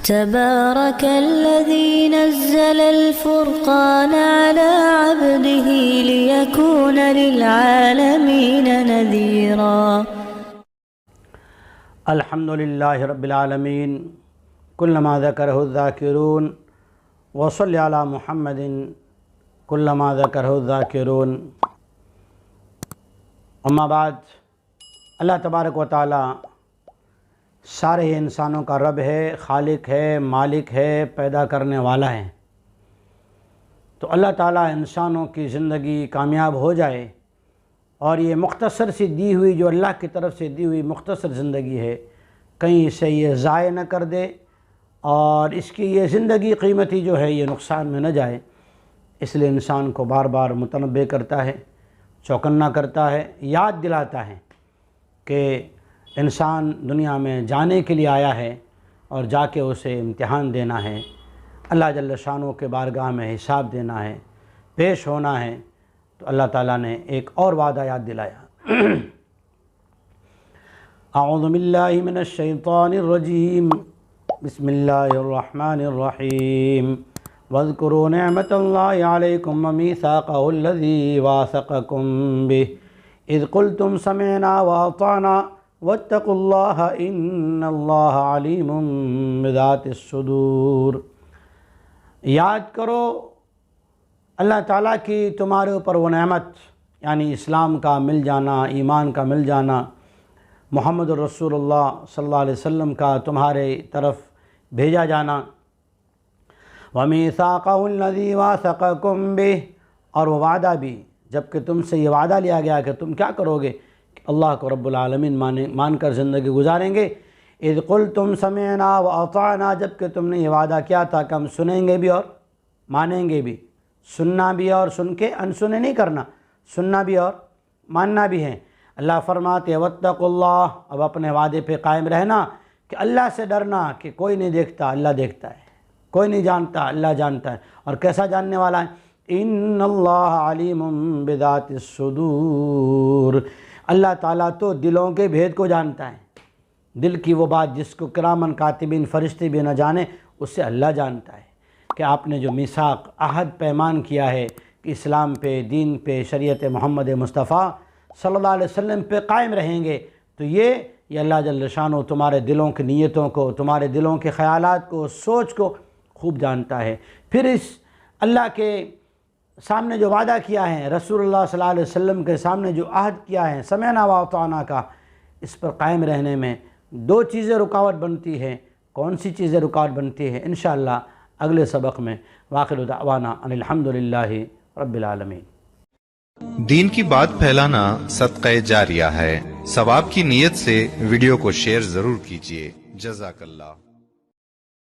تبارك الذي نزل الفرقان على عبده ليكون للعالمين نذيرا. الحمد لله رب العالمين كلما ذكره الذاكرون وصل على محمد كلما ذكره الذاكرون. اما بعد، اللہ تبارک و تعالی سارے انسانوں کا رب ہے، خالق ہے، مالک ہے، پیدا کرنے والا ہے. تو اللہ تعالیٰ انسانوں کی زندگی کامیاب ہو جائے اور یہ مختصر سی دی ہوئی جو اللہ کی طرف سے دی ہوئی مختصر زندگی ہے، کہیں اسے یہ ضائع نہ کر دے اور اس کی یہ زندگی قیمتی جو ہے یہ نقصان میں نہ جائے. اس لیے انسان کو بار بار متنبہ کرتا ہے، چوکنا کرتا ہے، یاد دلاتا ہے کہ انسان دنیا میں جانے کے لیے آیا ہے اور جا کے اسے امتحان دینا ہے، اللہ جل شانہ کے بارگاہ میں حساب دینا ہے، پیش ہونا ہے. تو اللہ تعالیٰ نے ایک اور وعدہ یاد دلایا. اعوذ باللہ من الشیطان الرجیم، بسم اللہ الرحمن الرحیم. واذکروا نعمت اللہ علیکم ومیثاقہ الذی واثقکم بہ اذ قلتم سمعنا واطعنا واتقوا اللہ ان اللہ علیم بذات الصدور. یاد کرو اللہ تعالیٰ کی تمہارے اوپر وہ نعمت، یعنی اسلام کا مل جانا، ایمان کا مل جانا، محمد رسول اللہ صلی اللہ علیہ وسلم کا تمہارے طرف بھیجا جانا. وَمِيثَاقَهُ الَّذِي وَاثَقَكُم بِهِ، اور وہ وعدہ بھی جب کہ تم سے یہ وعدہ لیا گیا کہ تم کیا کرو گے، کہ اللہ کو رب العالمین مان کر زندگی گزاریں گے. اذ قلتم سمعنا واطعنا، جب کہ تم نے یہ وعدہ کیا تھا کہ ہم سنیں گے بھی اور مانیں گے بھی. سننا بھی اور سن کے انسنے نہیں کرنا، سننا بھی اور ماننا بھی ہے. اللہ فرماتے واتقوا اللہ، اب اپنے وعدے پہ قائم رہنا کہ اللہ سے ڈرنا کہ کوئی نہیں دیکھتا، اللہ دیکھتا ہے، کوئی نہیں جانتا، اللہ جانتا ہے. اور کیسا جاننے والا ہے؟ ان اللہ علیم بذات الصدور، اللہ تعالیٰ تو دلوں کے بھید کو جانتا ہے. دل کی وہ بات جس کو کرامن کاتبین فرشتے بھی نہ جانے، اس سے اللہ جانتا ہے کہ آپ نے جو میثاق عہد پیمان کیا ہے کہ اسلام پہ، دین پہ، شریعت محمد مصطفیٰ صلی اللہ علیہ وسلم پہ قائم رہیں گے. تو یہ اللہ جل شانہ تمہارے دلوں کی نیتوں کو، تمہارے دلوں کے خیالات کو، سوچ کو خوب جانتا ہے. پھر اس اللہ کے سامنے جو وعدہ کیا ہے، رسول اللہ صلی اللہ علیہ وسلم کے سامنے جو عہد کیا ہے سمعنا واطعنا کا، اس پر قائم رہنے میں دو چیزیں رکاوٹ بنتی ہیں. کون سی چیزیں رکاوٹ بنتی ہیں؟ انشاءاللہ اگلے سبق میں. وآخر دعوانا ان الحمدللہ رب العالمین. دین کی بات پھیلانا صدقہ جاریہ ہے. ثواب کی نیت سے ویڈیو کو شیئر ضرور کیجیے. جزاک اللہ.